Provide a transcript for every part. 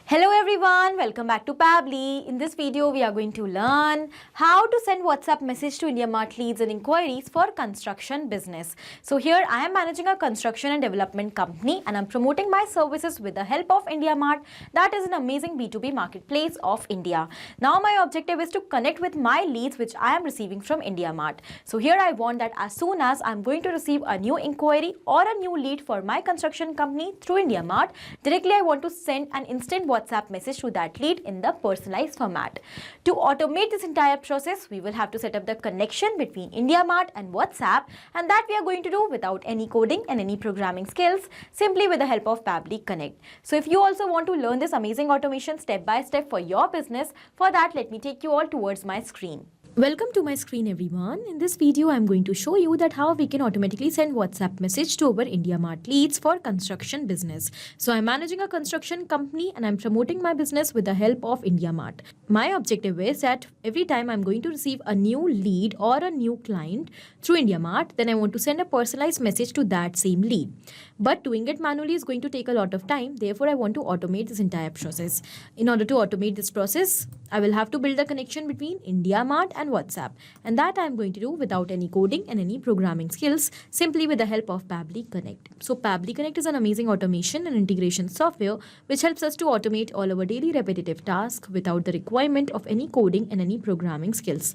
Hello everyone, welcome back to Pabbly. In this video, we are going to learn how to send WhatsApp message to IndiaMart leads and inquiries for construction business. So here I am managing a construction and development company and I'm promoting my services with the help of IndiaMart, that is an amazing B2B marketplace of India. Now my objective is to connect with my leads which I am receiving from IndiaMart. So here I want that as soon as I'm going to receive a new inquiry or a new lead for my construction company through IndiaMart, directly I want to send an instant WhatsApp message to that lead in the personalized format. To automate this entire process, we will have to set up the connection between IndiaMart and WhatsApp, and that we are going to do without any coding and any programming skills, simply with the help of Pabbly Connect. So if you also want to learn this amazing automation step by step for your business, for that let me take you all towards my screen. Welcome to my screen everyone. In this video, I'm going to show you that how we can automatically send WhatsApp message to our IndiaMart leads for construction business. So I'm managing a construction company and I'm promoting my business with the help of IndiaMart. My objective is that every time I'm going to receive a new lead or a new client through IndiaMart, then I want to send a personalized message to that same lead. But doing it manually is going to take a lot of time. Therefore, I want to automate this entire process. In order to automate this process, I will have to build a connection between IndiaMart and WhatsApp, and that I'm going to do without any coding and any programming skills, simply with the help of Pabbly Connect. So Pabbly Connect is an amazing automation and integration software which helps us to automate all our daily repetitive tasks without the requirement of any coding and any programming skills,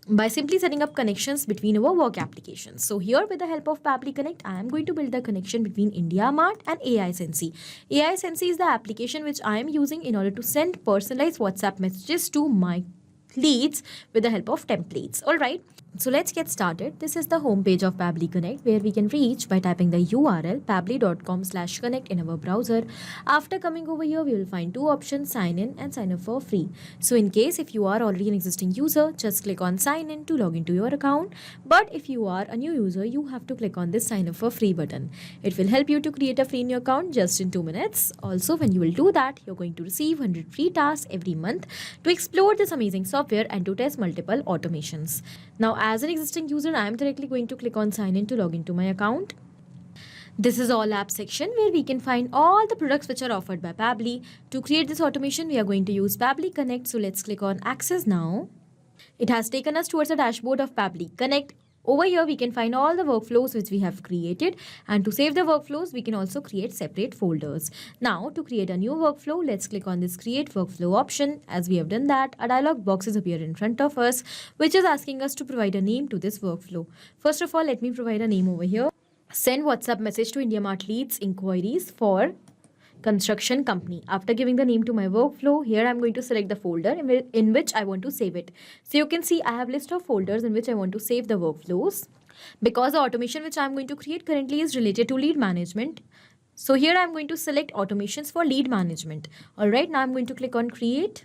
by simply setting up connections between our work applications. So here with the help of Pabbly Connect, I am going to build the connection between IndiaMart and AI Sensei. AI Sensei is the application which I am using in order to send personalized WhatsApp messages to my leads with the help of templates. Alright, so let's get started. This is the home page of Pabbly Connect, where we can reach by typing the URL pabbly.com/connect in our browser. After coming over here, we will find two options: sign in and sign up for free. So in case if you are already an existing user, just click on sign in to log into your account. But if you are a new user, you have to click on this sign up for free button. It will help you to create a free new account just in 2 minutes. Also, when you will do that, you're going to receive 100 free tasks every month to explore this amazing software and to test multiple automations. Now, as an existing user, I am directly going to click on sign in to log into my account. This is all app section where we can find all the products which are offered by Pabbly. To create this automation, we are going to use Pabbly Connect. So let's click on access now. It has taken us towards the dashboard of Pabbly Connect. Over here, we can find all the workflows which we have created, and to save the workflows, we can also create separate folders. Now, to create a new workflow, let's click on this create workflow option. As we have done that, a dialog box is appear in front of us, which is asking us to provide a name to this workflow. First of all, let me provide a name over here. Send WhatsApp message to IndiaMart leads inquiries for construction company. After giving the name to my workflow, here I'm going to select the folder in which I want to save it. So you can see I have list of folders in which I want to save the workflows, because the automation which I'm going to create currently is related to lead management. So here I'm going to select automations for lead management. Alright, now I'm going to click on create.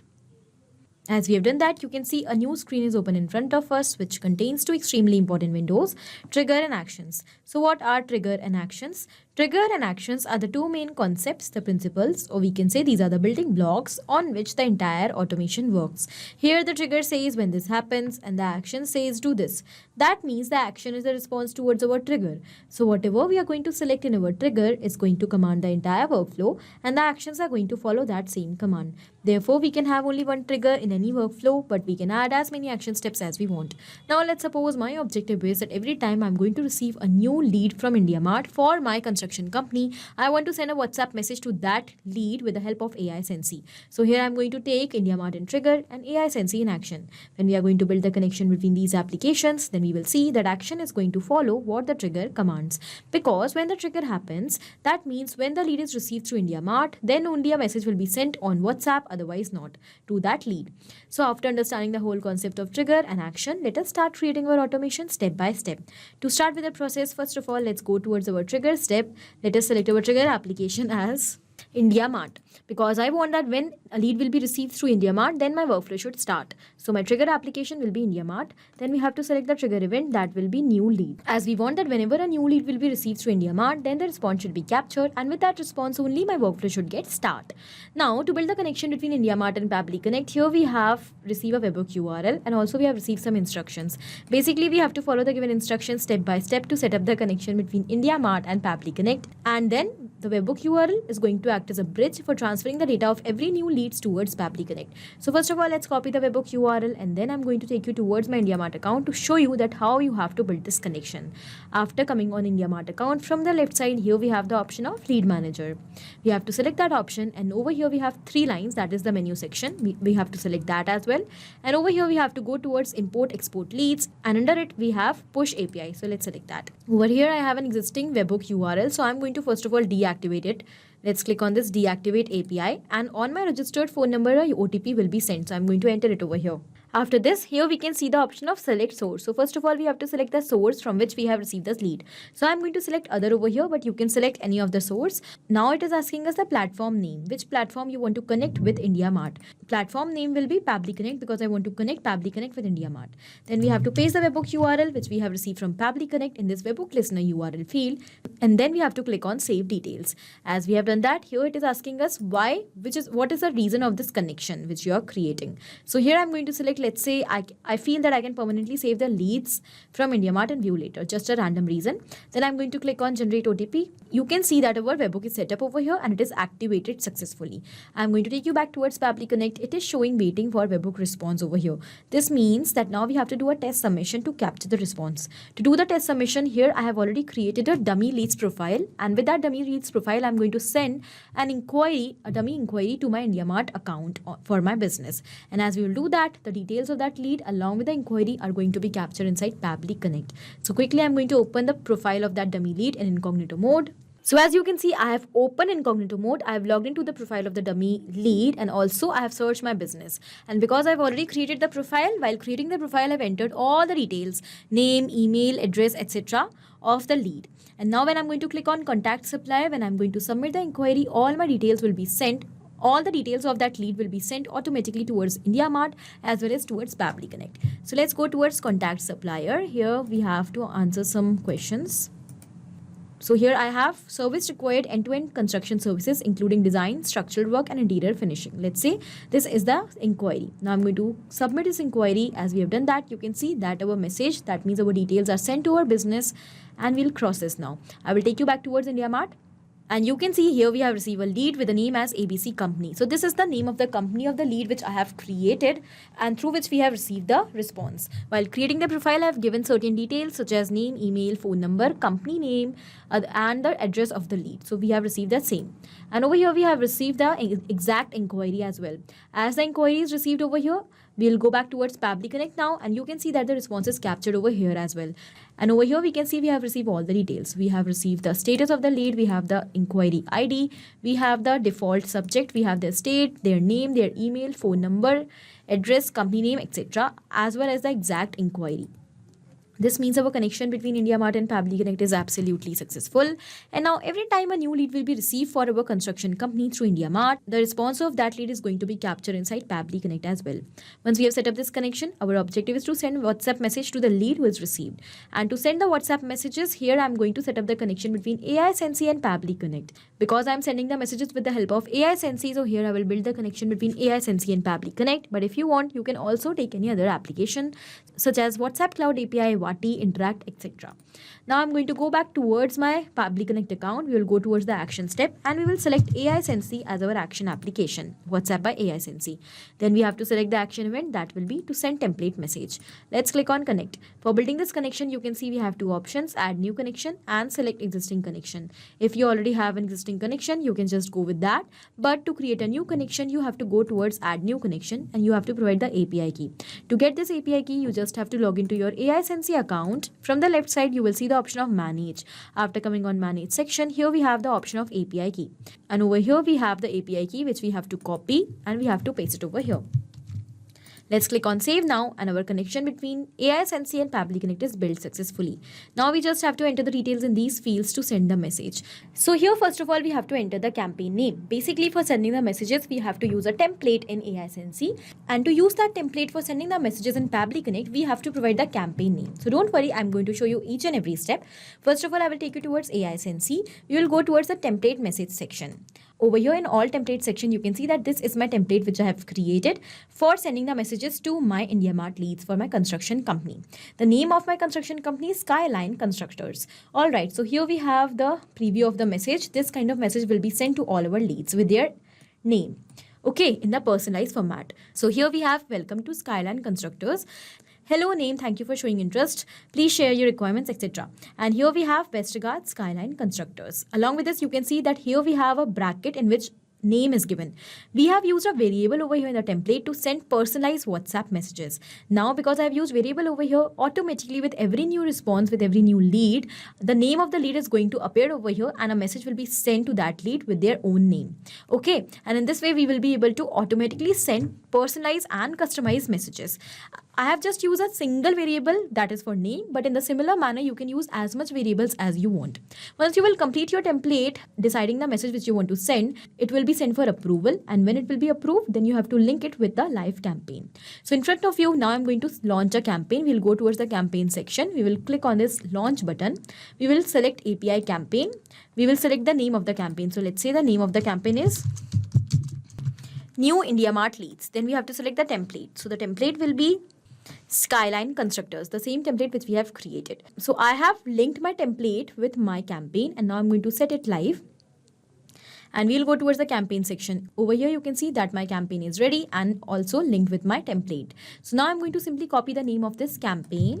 As we have done that, you can see a new screen is open in front of us, which contains two extremely important windows: trigger and actions. So what are trigger and actions? Trigger and actions are the two main concepts, the principles, or we can say these are the building blocks on which the entire automation works. Here the trigger says when this happens and the action says do this. That means the action is the response towards our trigger. So whatever we are going to select in our trigger is going to command the entire workflow, and the actions are going to follow that same command. Therefore, we can have only one trigger in any workflow, but we can add as many action steps as we want. Now let's suppose my objective is that every time I'm going to receive a new lead from IndiaMart for my construction company, I want to send a WhatsApp message to that lead with the help of AI Sensei. So here I'm going to take IndiaMart in trigger and AI Sensei in action. When we are going to build the connection between these applications, then we will see that action is going to follow what the trigger commands. Because when the trigger happens, that means when the lead is received through IndiaMart, then only a message will be sent on WhatsApp, otherwise not, to that lead. So after understanding the whole concept of trigger and action, let us start creating our automation step by step. To start with the process, first of all, let's go towards our trigger step. Let us select our trigger application as IndiaMart, because I want that when a lead will be received through IndiaMart, then my workflow should start. So my trigger application will be IndiaMart. Then we have to select the trigger event, that will be new lead, as we want that whenever a new lead will be received through IndiaMart, then the response should be captured, and with that response only my workflow should get start. Now to build the connection between IndiaMart and Pabbly Connect, here we have receive a webhook URL, and also we have received some instructions. Basically, we have to follow the given instructions step by step to set up the connection between IndiaMart and Pabbly Connect, and then The webhook URL is going to act as a bridge for transferring the data of every new leads towards Pabbly Connect. So first of all, let's copy the webhook URL, and then I'm going to take you towards my IndiaMart account to show you that how you have to build this connection. After coming on IndiaMart account, from the left side here we have the option of Lead Manager. We have to select that option, and over here we have 3 lines, that is the menu section. We have to select that as well. And over here we have to go towards Import Export Leads, and under it we have Push API. So let's select that. Over here I have an existing webhook URL, so I'm going to first of all deactivate it. Let's click on this Deactivate API, and on my registered phone number a OTP will be sent, so I'm going to enter it over here. After this, here we can see the option of select source. So first of all, we have to select the source from which we have received this lead. So I'm going to select other over here, but you can select any of the source. Now it is asking us the platform name, which platform you want to connect with IndiaMart. Platform name will be Pabbly Connect because I want to connect Pabbly Connect with IndiaMart. Then we have to paste the webhook URL which we have received from Pabbly Connect in this webhook listener URL field, and then we have to click on Save Details. As we have done that, here it is asking us what is the reason of this connection which you are creating. So here I'm going to select, let's say I feel that I can permanently save the leads from IndiaMart and view later, just a random reason. Then I'm going to click on Generate OTP. You can see that our webhook is set up over here and it is activated successfully. I'm going to take you back towards Pabbly Connect. It is showing waiting for webhook response over here. This means that now we have to do a test submission to capture the response. To do the test submission, here I have already created a dummy leads profile, and with that dummy leads profile I'm going to send a dummy inquiry to my IndiaMart account for my business. And as we will do that, the details of that lead along with the inquiry are going to be captured inside Pabbly Connect. So quickly I'm going to open the profile of that dummy lead in incognito mode. So as you can see, I have opened incognito mode. I have logged into the profile of the dummy lead, and also I have searched my business. And because I've already created the profile, while creating the profile, I've entered all the details, name, email, address, etc. of the lead. And now when I'm going to click on contact supplier, when I'm going to submit the inquiry, all my details will be sent. All the details of that lead will be sent automatically towards IndiaMart as well as towards Pabbly Connect. So let's go towards contact supplier. Here we have to answer some questions. So here I have service required end-to-end construction services including design, structural work and interior finishing. Let's say this is the inquiry. Now I'm going to submit this inquiry. As we have done that, you can see that our message, that means our details are sent to our business, and we'll cross this now. I will take you back towards IndiaMart. And you can see here we have received a lead with the name as ABC Company. So this is the name of the company of the lead which I have created and through which we have received the response. While creating the profile, I have given certain details such as name, email, phone number, company name and the address of the lead. So we have received the same. And over here we have received the exact inquiry as well. As the inquiry is received over here, we'll go back towards Pabbly Connect now, and you can see that the response is captured over here as well. And over here we can see we have received all the details. We have received the status of the lead, we have the inquiry ID, we have the default subject, we have their state, their name, their email, phone number, address, company name, etc. as well as the exact inquiry. This means our connection between IndiaMart and Pabbly Connect is absolutely successful. And now every time a new lead will be received for our construction company through IndiaMart, the response of that lead is going to be captured inside Pabbly Connect as well. Once we have set up this connection, our objective is to send WhatsApp message to the lead who is received. And to send the WhatsApp messages, here I'm going to set up the connection between AI Sensei and Pabbly Connect. Because I'm sending the messages with the help of AI Sensei, so here I will build the connection between AI Sensei and Pabbly Connect. But if you want, you can also take any other application such as WhatsApp Cloud API, Wati, Interact, etc. Now I'm going to go back towards my Pabbly Connect account. We will go towards the action step and we will select AI Sensei as our action application, WhatsApp by AI Sensei. Then we have to select the action event, that will be to send template message. Let's click on connect. For building this connection, you can see we have two options, add new connection and select existing connection. If you already have an existing connection, you can just go with that. But to create a new connection, you have to go towards add new connection and you have to provide the API key. To get this API key, you just have to log into your AI Sensei account. From the left side, you will see the option of manage. After coming on manage section, here we have the option of API key. And over here we have the API key which we have to copy and we have to paste it over here. Let's click on save now and our connection between AI Sensei and Pabbly Connect is built successfully. Now we just have to enter the details in these fields to send the message. So here first of all we have to enter the campaign name. Basically for sending the messages we have to use a template in AI Sensei, and to use that template for sending the messages in Pabbly Connect we have to provide the campaign name. So don't worry, I'm going to show you each and every step. First of all I will take you towards AI Sensei. We will go towards the template message section. over here in all template section, you can see that this is my template which I have created for sending the messages to my IndiaMart leads for my construction company. The name of my construction company is Skyline Constructors. All right, so here we have the preview of the message. This kind of message will be sent to all our leads with their name, okay, in the personalized format. So here we have welcome to Skyline Constructors. Hello name, thank you for showing interest. Please share your requirements, etc. And here we have best regards Skyline Constructors. Along with this, you can see that here we have a bracket in which name is given. We have used a variable over here in the template to send personalized WhatsApp messages. Now, because I have used variable over here, automatically with every new response, with every new lead, the name of the lead is going to appear over here and a message will be sent to that lead with their own name. Okay, and in this way, we will be able to automatically send personalized and customized messages. I have just used a single variable that is for name, but in the similar manner, you can use as much variables as you want. Once you will complete your template, deciding the message which you want to send, it will be sent for approval. And when it will be approved, then you have to link it with the live campaign. So in front of you, now I'm going to launch a campaign. We'll go towards the campaign section. We will click on this launch button. We will select API campaign. We will select the name of the campaign. So let's say the name of the campaign is New IndiaMart Leads. Then we have to select the template. So the template will be Skyline Constructors, the same template which we have created. So I have linked my template with my campaign and now I'm going to set it live. And we'll go towards the campaign section. Over here, you can see that my campaign is ready and also linked with my template. So now I'm going to simply copy the name of this campaign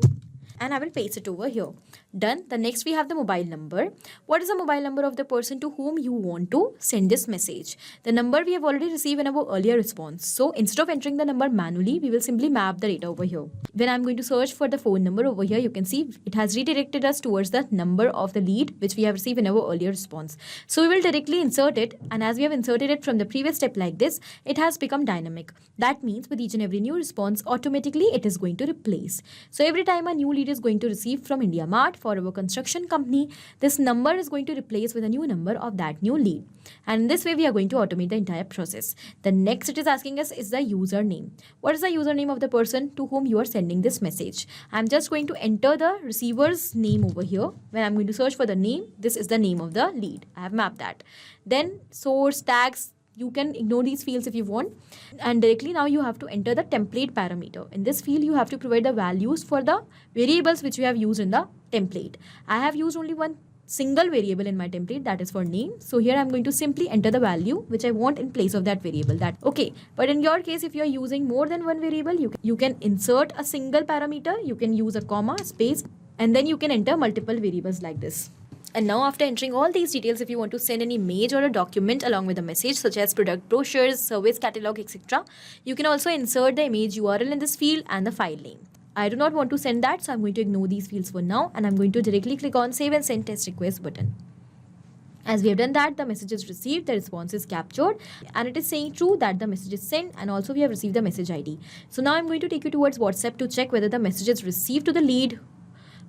and I will paste it over here. Done. The next we have the mobile number. What is the mobile number of the person to whom you want to send this message? The number we have already received in our earlier response. So instead of entering the number manually, we will simply map the data over here. When I'm going to search for the phone number over here, you can see it has redirected us towards the number of the lead which we have received in our earlier response. So we will directly insert it, and as we have inserted it from the previous step like this, it has become dynamic. That means with each and every new response, automatically it is going to replace. So every time a new lead is going to receive from IndiaMart for our construction company, this number is going to replace with a new number of that new lead. And in this way, we are going to automate the entire process. The next it is asking us is the username. What is the username of the person to whom you are sending this message? I'm just going to enter the receiver's name over here. When I'm going to search for the name, this is the name of the lead. I have mapped that. Then source, tags, you can ignore these fields if you want. And directly now you have to enter the template parameter. In this field, you have to provide the values for the variables which you have used in the template. I have used only one single variable in my template, that is for name. So here I'm going to simply enter the value which I want in place of that variable. Okay. But in your case, if you are using more than one variable, you can insert a single parameter. You can use a comma, space, and then you can enter multiple variables like this. And now after entering all these details, if you want to send an image or a document along with a message such as product brochures, service catalog, etc., you can also insert the image URL in this field and the file name. I do not want to send that, so I'm going to ignore these fields for now and I'm going to directly click on Save and Send Test Request button. As we have done that, the message is received, the response is captured, and it is saying true that the message is sent, and also we have received the message ID. So now I'm going to take you towards WhatsApp to check whether the message is received to the lead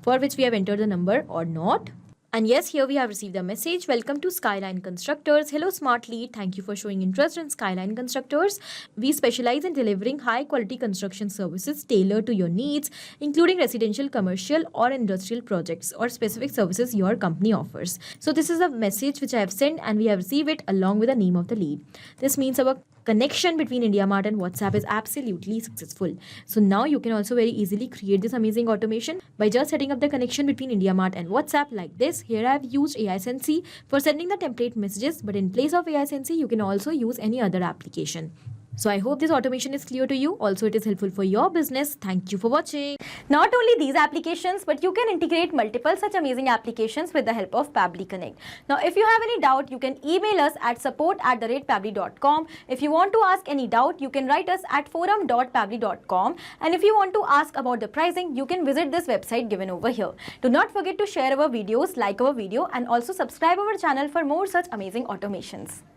for which we have entered the number or not. And yes, here we have received a message. Welcome to Skyline Constructors. Hello, Smart Lead. Thank you for showing interest in Skyline Constructors. We specialize in delivering high-quality construction services tailored to your needs, including residential, commercial, or industrial projects or specific services your company offers. So this is a message which I have sent and we have received it along with the name of the lead. This means our connection between IndiaMart and WhatsApp is absolutely successful. So now you can also very easily create this amazing automation by just setting up the connection between IndiaMart and WhatsApp like this. Here I have used AI Sensei for sending the template messages, but in place of AI Sensei, you can also use any other application. So I hope this automation is clear to you. Also, it is helpful for your business. Thank you for watching. Not only these applications, but you can integrate multiple such amazing applications with the help of Pabbly Connect. Now, if you have any doubt, you can email us at support@pabbly.com. If you want to ask any doubt, you can write us at forum.pabbly.com. And if you want to ask about the pricing, you can visit this website given over here. Do not forget to share our videos, like our video, and also subscribe our channel for more such amazing automations.